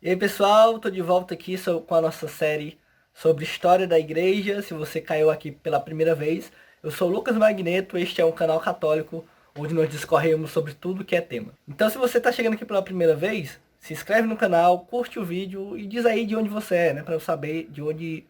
E aí pessoal, tô de volta aqui com a nossa série sobre história da igreja. Se você caiu aqui pela primeira vez, eu sou o Lucas Magneto, este é um canal católico onde nós discorremos sobre tudo que é tema. Então se você está chegando aqui pela primeira vez, se inscreve no canal, curte o vídeo e diz aí de onde você é, né, para eu saber de onde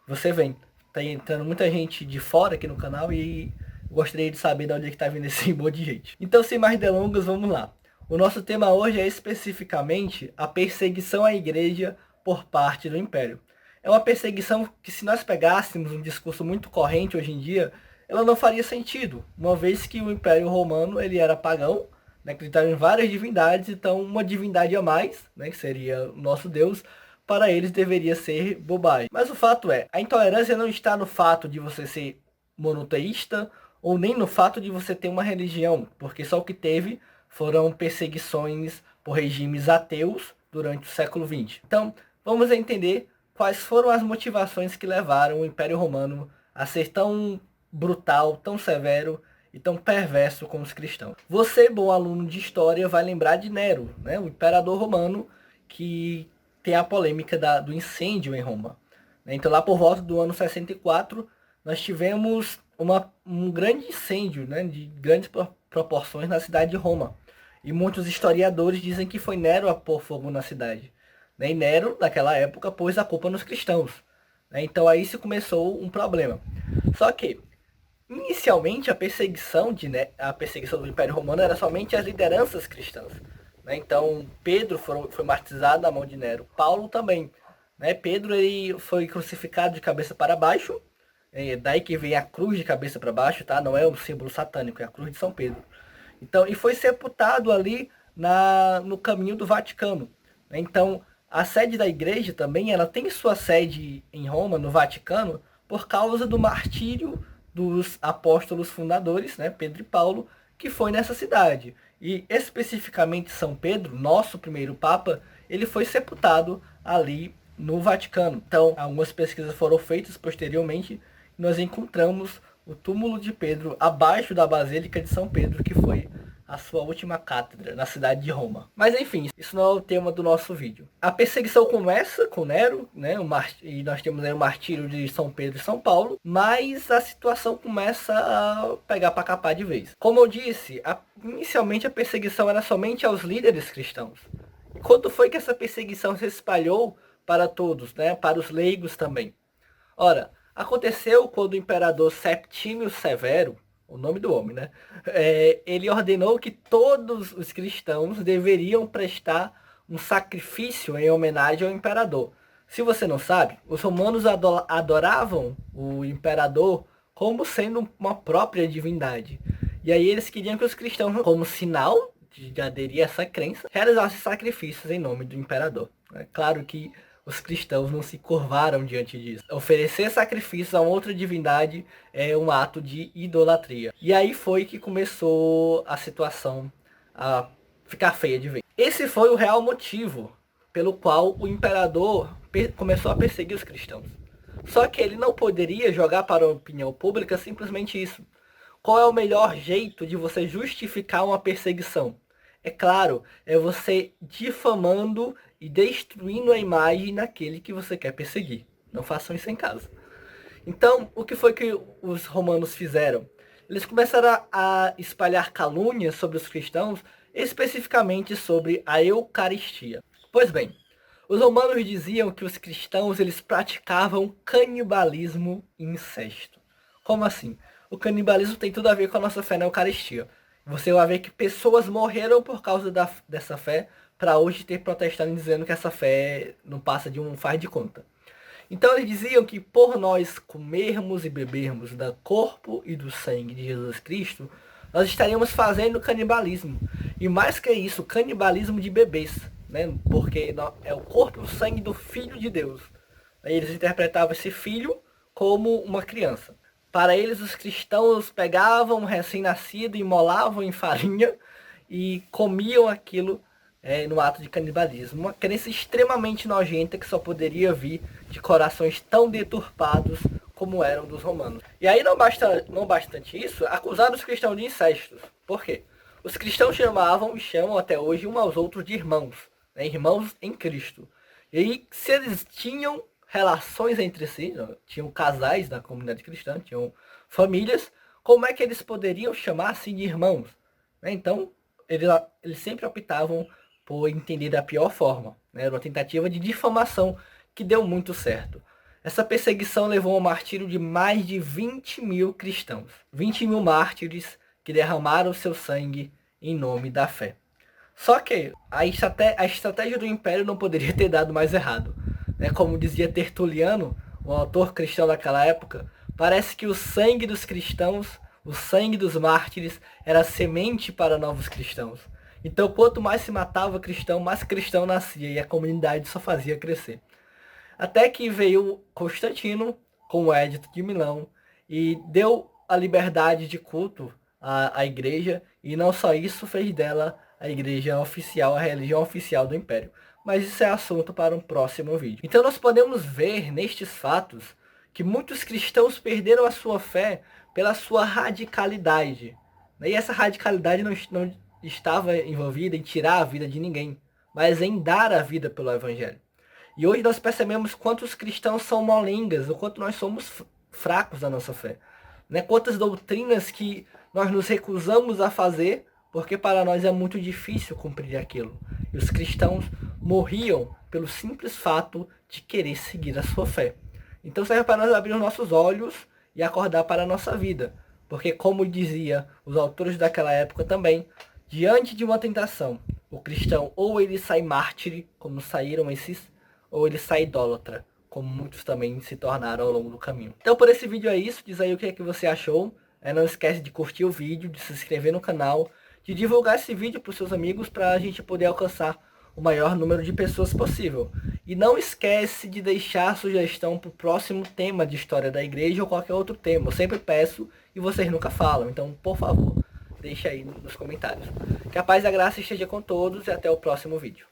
você vem. Tá entrando muita gente de fora aqui no canal e gostaria de saber de onde é que tá vindo esse monte de gente. Então sem mais delongas, vamos lá. O nosso tema hoje é especificamente a perseguição à igreja por parte do Império. É uma perseguição que, se nós pegássemos um discurso muito corrente hoje em dia, ela não faria sentido, uma vez que o Império Romano ele era pagão, né, acreditava em várias divindades, então uma divindade a mais, né, que seria o nosso Deus, para eles deveria ser bobagem. Mas o fato é, a intolerância não está no fato de você ser monoteísta ou nem no fato de você ter uma religião, porque só o que teve foram perseguições por regimes ateus durante o século XX. Então, vamos entender quais foram as motivações que levaram o Império Romano a ser tão brutal, tão severo e tão perverso com os cristãos. Você, bom aluno de história, vai lembrar de Nero, né, o imperador romano que tem a polêmica do incêndio em Roma. Então, lá por volta do ano 64, nós tivemos um grande incêndio, né, de grandes proporções na cidade de Roma. E muitos historiadores dizem que foi Nero a pôr fogo na cidade. E Nero, naquela época, pôs a culpa nos cristãos. Então aí se começou um problema. Só que, inicialmente, a perseguição do Império Romano era somente as lideranças cristãs. Então Pedro foi martirizado na mão de Nero. Paulo também. Pedro ele foi crucificado de cabeça para baixo. Daí que vem a cruz de cabeça para baixo, tá? Não é um símbolo satânico, é a cruz de São Pedro. Então, e foi sepultado ali no caminho do Vaticano. Então, a sede da igreja também, ela tem sua sede em Roma, no Vaticano, por causa do martírio dos apóstolos fundadores, né, Pedro e Paulo, que foi nessa cidade. E especificamente São Pedro, nosso primeiro papa, ele foi sepultado ali no Vaticano. Então, algumas pesquisas foram feitas posteriormente e nós encontramos o túmulo de Pedro abaixo da Basílica de São Pedro, que foi a sua última cátedra na cidade de Roma. Mas enfim, isso não é o tema do nosso vídeo. A perseguição começa com Nero, né, e nós temos aí o martírio de São Pedro e São Paulo, mas a situação começa a pegar para capar de vez. Como eu disse, inicialmente a perseguição era somente aos líderes cristãos. E quando foi que essa perseguição se espalhou para todos, né, para os leigos também? Ora, aconteceu quando o imperador Septímio Severo, o nome do homem, né? Ele ordenou que todos os cristãos deveriam prestar um sacrifício em homenagem ao imperador. Se você não sabe, os romanos adoravam o imperador como sendo uma própria divindade. E aí eles queriam que os cristãos, como sinal de aderir a essa crença, realizassem sacrifícios em nome do imperador. É claro que os cristãos não se curvaram diante disso. Oferecer sacrifícios a outra divindade é um ato de idolatria. E aí foi que começou a situação a ficar feia de vez. Esse foi o real motivo pelo qual o imperador começou a perseguir os cristãos. Só que ele não poderia jogar para a opinião pública simplesmente isso. Qual é o melhor jeito de você justificar uma perseguição? É claro, é você difamando e destruindo a imagem daquele que você quer perseguir. Não façam isso em casa. Então, o que foi que os romanos fizeram? Eles começaram a espalhar calúnias sobre os cristãos, especificamente sobre a Eucaristia. Pois bem, os romanos diziam que os cristãos eles praticavam canibalismo e incesto. Como assim? O canibalismo tem tudo a ver com a nossa fé na Eucaristia. Você vai ver que pessoas morreram por causa dessa fé, para hoje ter protestando dizendo que essa fé não passa de um faz de conta. Então eles diziam que por nós comermos e bebermos do corpo e do sangue de Jesus Cristo, nós estaríamos fazendo canibalismo. E mais que isso, canibalismo de bebês, né? Porque é o corpo e o sangue do Filho de Deus. Aí eles interpretavam esse filho como uma criança. Para eles, os cristãos pegavam um recém-nascido, imolavam em farinha e comiam aquilo no ato de canibalismo. Uma crença extremamente nojenta que só poderia vir de corações tão deturpados como eram dos romanos. E aí, não bastante isso, acusaram os cristãos de incestos. Por quê? Os cristãos chamavam e chamam até hoje uns aos outros de irmãos. né? Irmãos em Cristo. E aí, se eles tinham relações entre si, né? Tinham casais da comunidade cristã, tinham famílias, como é que eles poderiam chamar-se de irmãos? Né? Então, eles sempre optavam por entender da pior forma. Né? Era uma tentativa de difamação que deu muito certo. Essa perseguição levou ao martírio de mais de 20 mil cristãos. 20 mil mártires que derramaram seu sangue em nome da fé. Só que a estratégia do Império não poderia ter dado mais errado. Né? Como dizia Tertuliano, um autor cristão daquela época, parece que o sangue dos cristãos, o sangue dos mártires, era semente para novos cristãos. Então, quanto mais se matava cristão, mais cristão nascia e a comunidade só fazia crescer. Até que veio Constantino com o Edito de Milão e deu a liberdade de culto à igreja, e não só isso, fez dela a igreja oficial, a religião oficial do Império. Mas isso é assunto para um próximo vídeo. Então nós podemos ver nestes fatos que muitos cristãos perderam a sua fé pela sua radicalidade. E essa radicalidade não estava envolvida em tirar a vida de ninguém, mas em dar a vida pelo Evangelho. E hoje nós percebemos quantos cristãos são molengas, o quanto nós somos fracos da nossa fé. Né? Quantas doutrinas que nós nos recusamos a fazer, porque para nós é muito difícil cumprir aquilo. E os cristãos morriam pelo simples fato de querer seguir a sua fé. Então serve para nós abrir os nossos olhos e acordar para a nossa vida. Porque como dizia os autores daquela época também, diante de uma tentação, o cristão ou ele sai mártir, como saíram esses, ou ele sai idólatra, como muitos também se tornaram ao longo do caminho. Então por esse vídeo é isso, diz aí o que é que você achou. Não esquece de curtir o vídeo, de se inscrever no canal, de divulgar esse vídeo para os seus amigos para a gente poder alcançar o maior número de pessoas possível. E não esquece de deixar sugestão para o próximo tema de história da igreja ou qualquer outro tema. Eu sempre peço e vocês nunca falam, então por favor, deixa aí nos comentários. Que a paz e a graça esteja com todos e até o próximo vídeo.